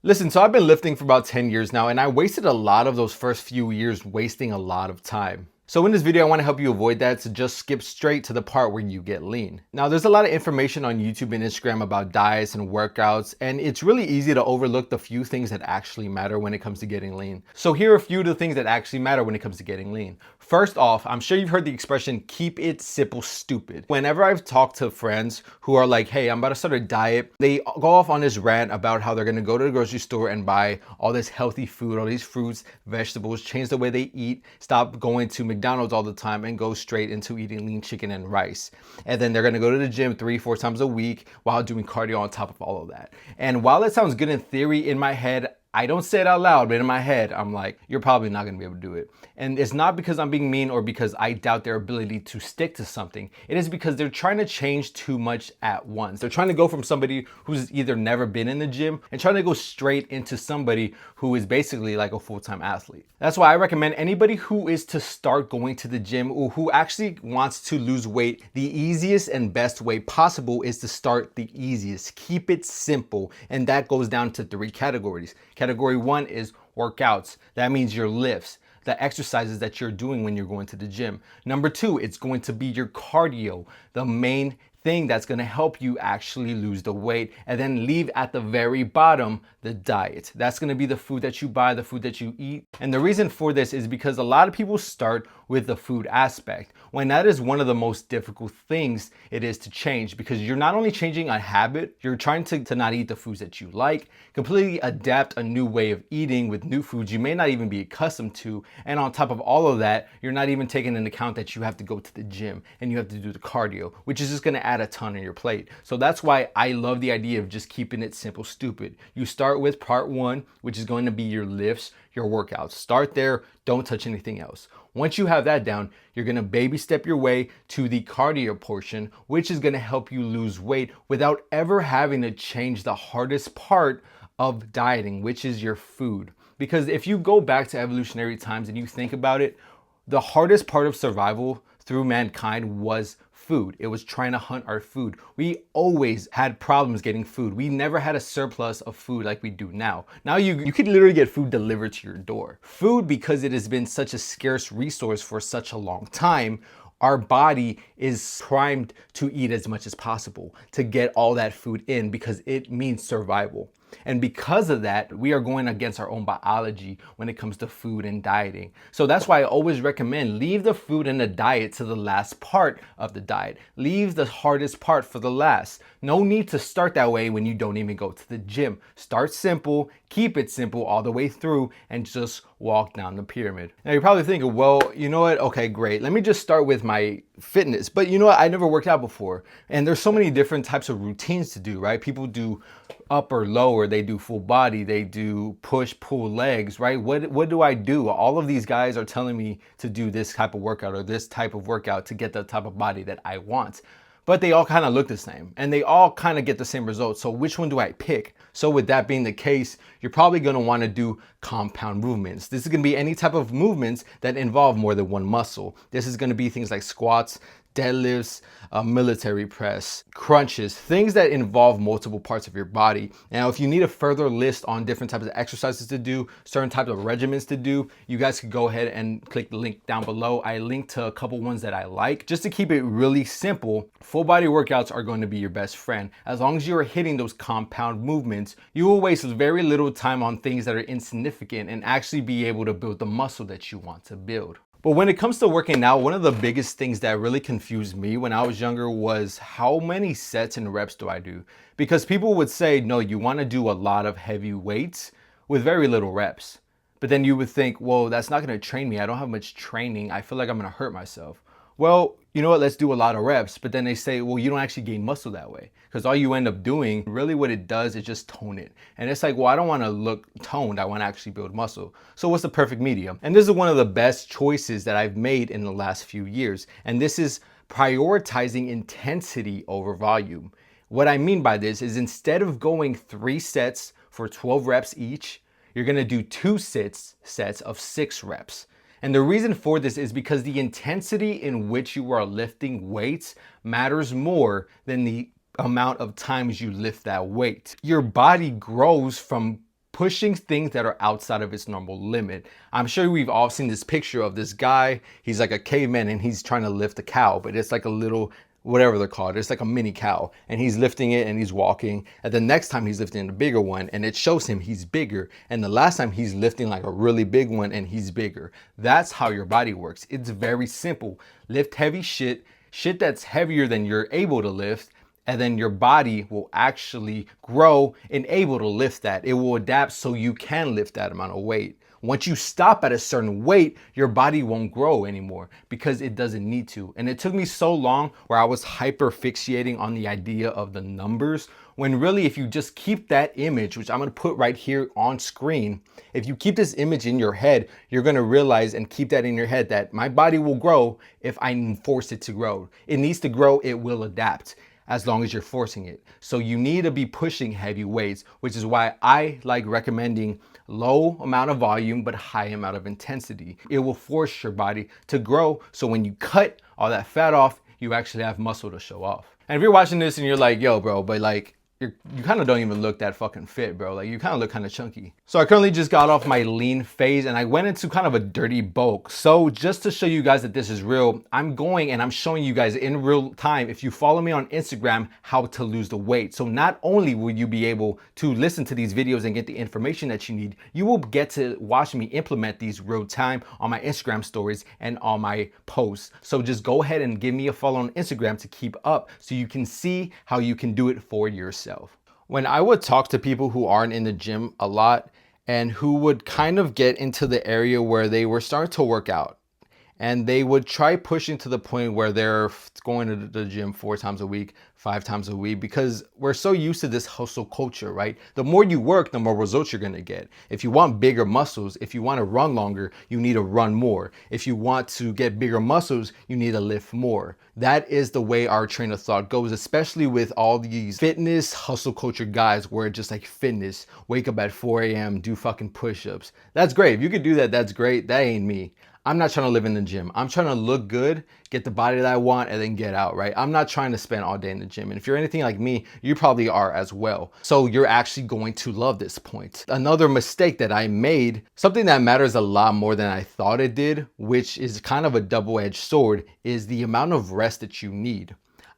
Listen, so I've been lifting for about 10 years now, and I wasted a lot of those first few years wasting a lot of time. So in this video, I want to help you avoid that, so just skip straight to the part where you get lean. Now, there's a lot of information on YouTube and Instagram about diets and workouts, and it's really easy to overlook the few things that actually matter when it comes to getting lean. So here are a few of the things that actually matter when it comes to getting lean. First off, I'm sure you've heard the expression, keep it simple, stupid. Whenever I've talked to friends who are like, hey, I'm about to start a diet, they go off on this rant about how they're gonna go to the grocery store and buy all this healthy food, all these fruits, vegetables, change the way they eat, stop going to McDonald's all the time and go straight into eating lean chicken and rice. And then they're gonna go to the gym 3-4 times a week while doing cardio on top of all of that. And while it sounds good in theory, in my head, I don't say it out loud, but in my head, I'm like, you're probably not gonna be able to do it. And it's not because I'm being mean or because I doubt their ability to stick to something. It is because they're trying to change too much at once. They're trying to go from somebody who's either never been in the gym and trying to go straight into somebody who is basically like a full-time athlete. That's why I recommend anybody who is to start going to the gym or who actually wants to lose weight, the easiest and best way possible is to start the easiest. Keep it simple. And that goes down to 3 categories. Category 1 is workouts. That means your lifts, the exercises that you're doing when you're going to the gym. Number 2, it's going to be your cardio, the main thing that's going to help you actually lose the weight. And then leave at the very bottom the diet. That's going to be the food that you buy, the food that you eat. And the reason for this is because a lot of people start with the food aspect, when that is one of the most difficult things it is to change, because you're not only changing a habit, you're trying to not eat the foods that you like, completely adapt a new way of eating with new foods you may not even be accustomed to. And on top of all of that, you're not even taking into account that you have to go to the gym and you have to do the cardio, which is just going to add a ton on your plate. So that's why I love the idea of just keeping it simple, stupid. You start with part 1, which is going to be your lifts, your workouts. Start there, don't touch anything else. Once you have that down, you're gonna baby step your way to the cardio portion, which is gonna help you lose weight without ever having to change the hardest part of dieting, which is your food. Because if you go back to evolutionary times and you think about it, the hardest part of survival through mankind was food. It was trying to hunt our food. We always had problems getting food. We never had a surplus of food like we do now. Now you could literally get food delivered to your door. Food, because it has been such a scarce resource for such a long time, our body is primed to eat as much as possible to get all that food in because it means survival. And because of that, we are going against our own biology when it comes to food and dieting. So that's why I always recommend leave the food and the diet to the last part of the diet. Leave the hardest part for the last. No need to start that way when you don't even go to the gym. Start simple, keep it simple all the way through, and just walk down the pyramid. Now you're probably thinking, well, you know what? Okay, great. Let me just start with my fitness. But you know what? I never worked out before. And there's so many different types of routines to do, right? People do upper, lower, they do full body, they do push, pull legs, right? What do I do? All of these guys are telling me to do this type of workout or this type of workout to get the type of body that I want. But they all kind of look the same and they all kind of get the same results. So which one do I pick? So with that being the case, you're probably going to want to do compound movements. This is going to be any type of movements that involve more than one muscle. This is going to be things like squats, deadlifts, military press, crunches, things that involve multiple parts of your body. Now, if you need a further list on different types of exercises to do, certain types of regimens to do, you guys could go ahead and click the link down below. I linked to a couple ones that I like. Just to keep it really simple, full body workouts are going to be your best friend. As long as you are hitting those compound movements, you will waste very little time on things that are insignificant and actually be able to build the muscle that you want to build. But when it comes to working out, one of the biggest things that really confused me when I was younger was how many sets and reps do I do? Because people would say, no, you want to do a lot of heavy weights with very little reps. But then you would think, well, that's not going to train me. I don't have much training. I feel like I'm going to hurt myself. Well, you know what, let's do a lot of reps. But then they say, well, you don't actually gain muscle that way. Because all you end up doing, really what it does is just tone it. And it's like, well, I don't want to look toned. I want to actually build muscle. So what's the perfect medium? And this is one of the best choices that I've made in the last few years. And this is prioritizing intensity over volume. What I mean by this is instead of going 3 sets for 12 reps each, you're going to do 2 sets of 6 reps. And the reason for this is because the intensity in which you are lifting weights matters more than the amount of times you lift that weight. Your body grows from pushing things that are outside of its normal limit. I'm sure we've all seen this picture of this guy. He's like a caveman and he's trying to lift a cow, but it's like a little, whatever they're called, it's like a mini cow, and he's lifting it and he's walking, and the next time he's lifting a bigger one and it shows him he's bigger, and the last time he's lifting like a really big one and he's bigger. That's how your body works. It's very simple. Lift heavy shit that's heavier than you're able to lift, and then your body will actually grow and able to lift that. It will adapt so you can lift that amount of weight. Once you stop at a certain weight, your body won't grow anymore because it doesn't need to. And it took me so long where I was hyper fixating on the idea of the numbers, when really if you just keep that image, which I'm gonna put right here on screen, if you keep this image in your head, you're gonna realize and keep that in your head that my body will grow if I force it to grow. It needs to grow, it will adapt, as long as you're forcing it. So you need to be pushing heavy weights, which is why I like recommending low amount of volume but high amount of intensity. It will force your body to grow, so when you cut all that fat off, you actually have muscle to show off. And if you're watching this and you're like, yo bro, but like you kind of don't even look that fucking fit, bro. Like you kind of look kind of chunky. So I currently just got off my lean phase and I went into kind of a dirty bulk. So just to show you guys that this is real, I'm going and I'm showing you guys in real time, if you follow me on Instagram, how to lose the weight. So not only will you be able to listen to these videos and get the information that you need, you will get to watch me implement these real time on my Instagram stories and on my posts. So just go ahead and give me a follow on Instagram to keep up so you can see how you can do it for yourself. When I would talk to people who aren't in the gym a lot and who would kind of get into the area where they were starting to work out, and they would try pushing to the point where they're going to the gym 4 times a week, 5 times a week, because we're so used to this hustle culture, right? The more you work, the more results you're gonna get. If you want bigger muscles, if you want to run longer, you need to run more. If you want to get bigger muscles, you need to lift more. That is the way our train of thought goes, especially with all these fitness hustle culture guys where it's just like fitness, wake up at 4 a.m., do fucking push-ups. That's great. If you could do that, that's great. That ain't me. I'm not trying to live in the gym. I'm trying to look good, get the body that I want, and then get out, right? I'm not trying to spend all day in the gym. And if you're anything like me, you probably are as well. So you're actually going to love this point. Another mistake that I made, something that matters a lot more than I thought it did, which is kind of a double-edged sword, is the amount of rest that you need.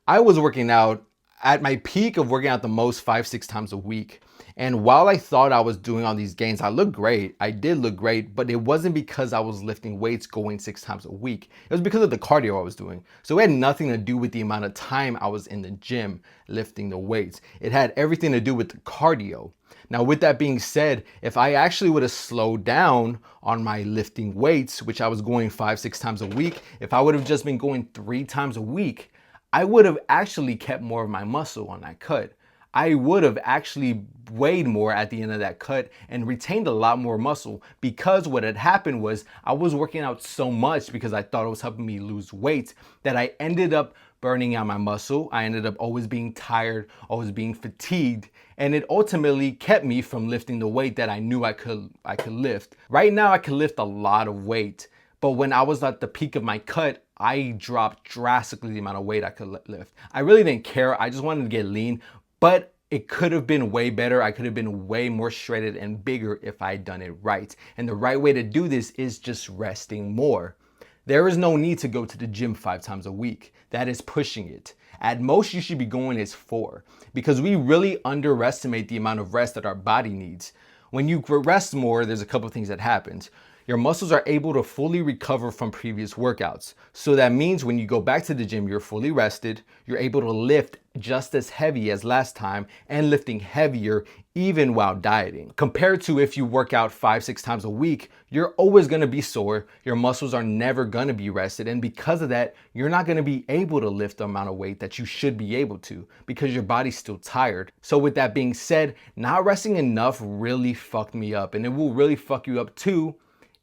I was working out at my peak of working out the most 5-6 times a week. And while I thought I was doing all these gains, I looked great. I did look great, but it wasn't because I was lifting weights going 6 times a week. It was because of the cardio I was doing. So it had nothing to do with the amount of time I was in the gym lifting the weights. It had everything to do with the cardio. Now, with that being said, if I actually would have slowed down on my lifting weights, which I was going 5-6 times a week, if I would have just been going 3 times a week, I would have actually kept more of my muscle on that cut. I would have actually weighed more at the end of that cut and retained a lot more muscle, because what had happened was I was working out so much because I thought it was helping me lose weight that I ended up burning out my muscle. I ended up always being tired, always being fatigued, and it ultimately kept me from lifting the weight that I knew I could lift. Right now I can lift a lot of weight, but when I was at the peak of my cut, I dropped drastically the amount of weight I could lift. I really didn't care. I just wanted to get lean. But it could have been way better. I could have been way more shredded and bigger if I had done it right. And the right way to do this is just resting more. There is no need to go to the gym 5 times a week. That is pushing it. At most, you should be going is 4, because we really underestimate the amount of rest that our body needs. When you rest more, there's a couple of things that happens. Your muscles are able to fully recover from previous workouts. So that means when you go back to the gym, you're fully rested, you're able to lift just as heavy as last time and lifting heavier even while dieting. Compared to if you work out 5-6 times a week, you're always gonna be sore, your muscles are never gonna be rested, and because of that, you're not gonna be able to lift the amount of weight that you should be able to because your body's still tired. So with that being said, not resting enough really fucked me up, and it will really fuck you up too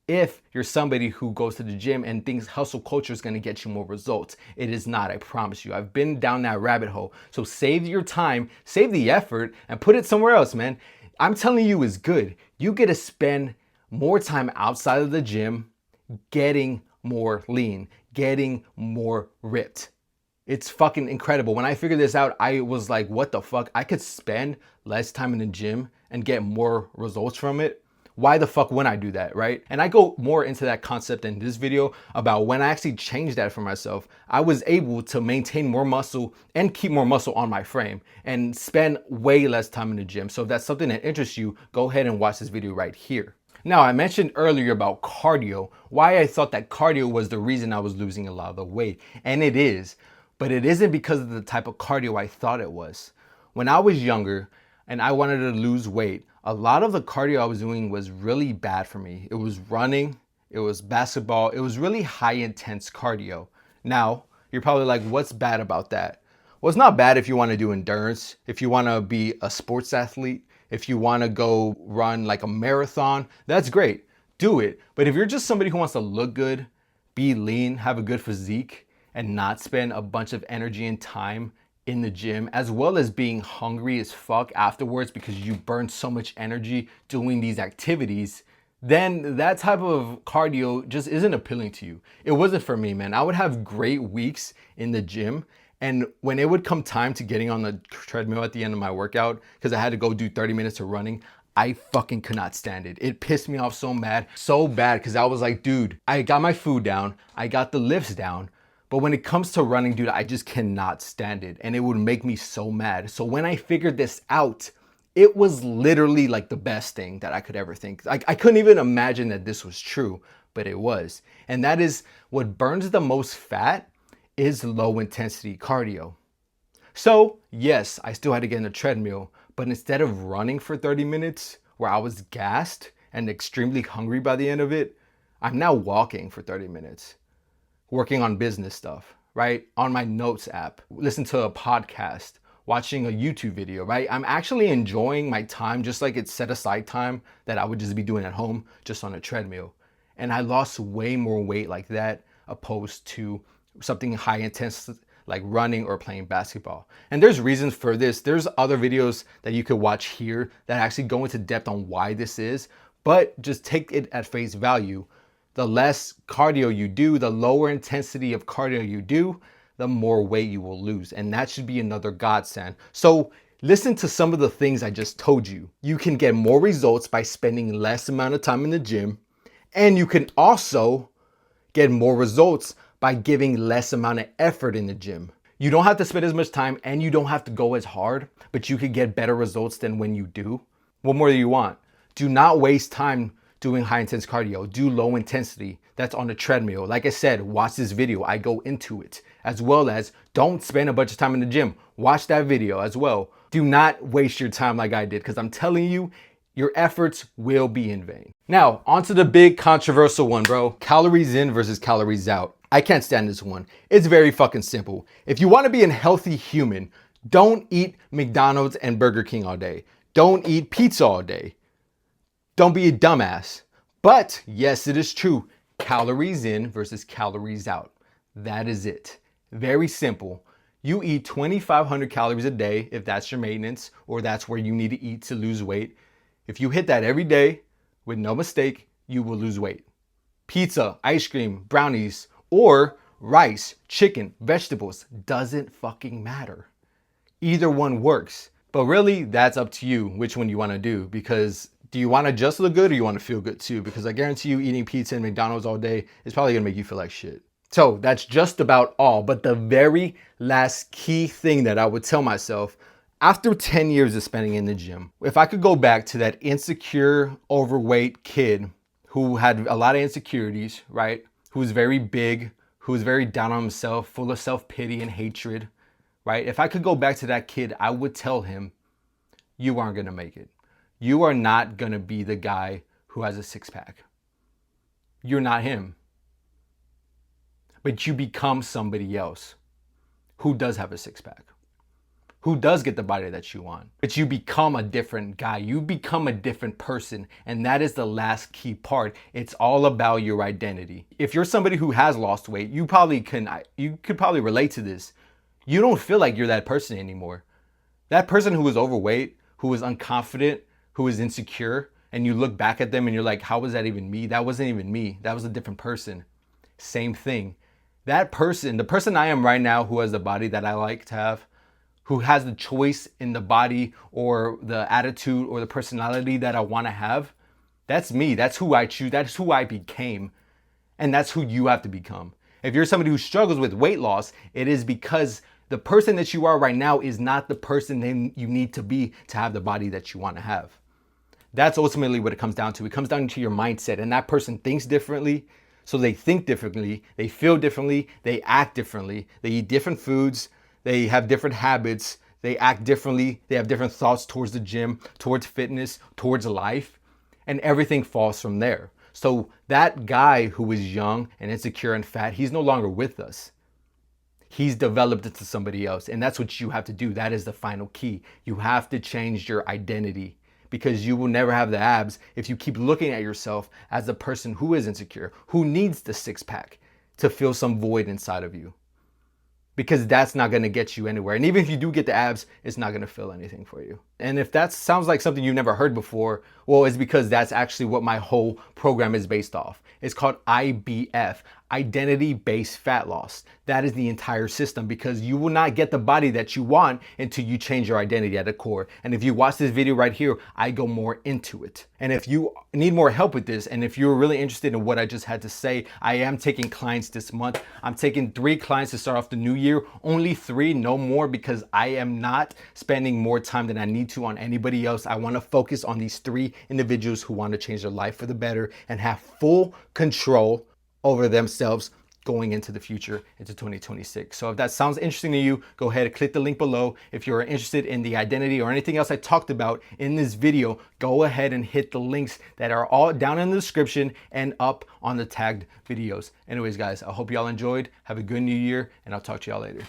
if you're somebody who goes to the gym and thinks hustle culture is going to get you more results. It is not, I promise you. I've been down that rabbit hole. So save your time, save the effort, and put it somewhere else, man. I'm telling you, it's good. You get to spend more time outside of the gym getting more lean, getting more ripped. It's fucking incredible. When I figured this out, I was like, what the fuck? I could spend less time in the gym and get more results from it, why the fuck wouldn't I do that, right? And I go more into that concept in this video about when I actually changed that for myself, I was able to maintain more muscle and keep more muscle on my frame and spend way less time in the gym. So if that's something that interests you, go ahead and watch this video right here. Now, I mentioned earlier about cardio, why I thought that cardio was the reason I was losing a lot of the weight. And it is, but it isn't because of the type of cardio I thought it was. When I was younger and I wanted to lose weight, a lot of the cardio I was doing was really bad for me. It was running, it was basketball, it was really high intense cardio. Now, you're probably like, what's bad about that? Well, it's not bad if you want to do endurance, if you want to be a sports athlete, if you want to go run like a marathon, that's great. Do it. But if you're just somebody who wants to look good, be lean, have a good physique, and not spend a bunch of energy and time in the gym, as well as being hungry as fuck afterwards because you burned so much energy doing these activities, then that type of cardio just isn't appealing to you. It wasn't for me, man. I would have great weeks in the gym, and when it would come time to getting on the treadmill at the end of my workout, because I had to go do 30 minutes of running, I fucking could not stand it. It pissed me off so bad, because I was like, dude, I got my food down, I got the lifts down, but when it comes to running, dude, I just cannot stand it. And it would make me so mad. So when I figured this out, it was literally like the best thing that I could ever think. I couldn't even imagine that this was true, but it was. And that is what burns the most fat is low intensity cardio. So yes, I still had to get in a treadmill, but instead of running for 30 minutes where I was gassed and extremely hungry by the end of it, I'm now walking for 30 minutes. Working on business stuff, right? On my notes app, listen to a podcast, watching a YouTube video, right? I'm actually enjoying my time just like it's set aside time that I would just be doing at home, just on a treadmill. And I lost way more weight like that opposed to something high intense like running or playing basketball. And there's reasons for this. There's other videos that you could watch here that actually go into depth on why this is, but just take it at face value. The less cardio you do, the lower intensity of cardio you do, the more weight you will lose. And that should be another godsend. So listen to some of the things I just told you. You can get more results by spending less amount of time in the gym. And you can also get more results by giving less amount of effort in the gym. You don't have to spend as much time and you don't have to go as hard, but you could get better results than when you do. What more do you want? Do not waste time doing high intense cardio. Do low intensity. That's on the treadmill. Like I said, watch this video. I go into it. As well as don't spend a bunch of time in the gym. Watch that video as well. Do not waste your time like I did, because I'm telling you, your efforts will be in vain. Now, onto the big controversial one, bro. Calories in versus calories out. I can't stand this one. It's very fucking simple. If you want to be a healthy human, don't eat McDonald's and Burger King all day. Don't eat pizza all day. Don't be a dumbass. But yes, it is true. Calories in versus calories out. That is it. Very simple. You eat 2,500 calories a day if that's your maintenance or that's where you need to eat to lose weight. If you hit that every day with no mistake, you will lose weight. Pizza, ice cream, brownies, or rice, chicken, vegetables, doesn't fucking matter. Either one works. But really, that's up to you which one you want to do, because do you want to just look good or you want to feel good too? Because I guarantee you eating pizza and McDonald's all day is probably going to make you feel like shit. So that's just about all. But the very last key thing that I would tell myself after 10 years of spending in the gym, if I could go back to that insecure, overweight kid who had a lot of insecurities, right? Who was very big, who was very down on himself, full of self-pity and hatred, right? If I could go back to that kid, I would tell him, you aren't going to make it. You are not going to be the guy who has a six-pack. You're not him. But you become somebody else who does have a six-pack, who does get the body that you want. But you become a different guy. You become a different person. And that is the last key part. It's all about your identity. If you're somebody who has lost weight, you could probably relate to this. You don't feel like you're that person anymore. That person who was overweight, who was unconfident, who is insecure, and you look back at them and you're like, how was that even me? That wasn't even me. That was a different person. Same thing. That person, the person I am right now who has the body that I like to have, who has the choice in the body or the attitude or the personality that I want to have, that's me. That's who I choose. That's who I became. And that's who you have to become. If you're somebody who struggles with weight loss, it is because the person that you are right now is not the person that you need to be to have the body that you want to have. That's ultimately what it comes down to. It comes down to your mindset. And that person thinks differently. So they think differently. They feel differently. They act differently. They eat different foods. They have different habits. They act differently. They have different thoughts towards the gym, towards fitness, towards life. And everything falls from there. So that guy who was young and insecure and fat, he's no longer with us. He's developed into somebody else. And that's what you have to do. That is the final key. You have to change your identity, because you will never have the abs if you keep looking at yourself as a person who is insecure, who needs the six pack to fill some void inside of you. Because that's not going to get you anywhere. And even if you do get the abs, it's not going to fill anything for you. And if that sounds like something you've never heard before, well, it's because that's actually what my whole program is based off. It's called IBF, Identity-Based Fat Loss. That is the entire system, because you will not get the body that you want until you change your identity at the core. And if you watch this video right here, I go more into it. And if you need more help with this, and if you're really interested in what I just had to say, I am taking clients this month. I'm taking 3 clients to start off the new year, only 3, no more, because I am not spending more time than I need to on anybody else. I want to focus on these 3 individuals who want to change their life for the better and have full control over themselves going into the future, into 2026. So if that sounds interesting to you, go ahead and click the link below. If you're interested in the identity or anything else I talked about in this video, go ahead and hit the links that are all down in the description and up on the tagged videos. Anyways, guys, I hope y'all enjoyed. Have a good new year, and I'll talk to y'all later.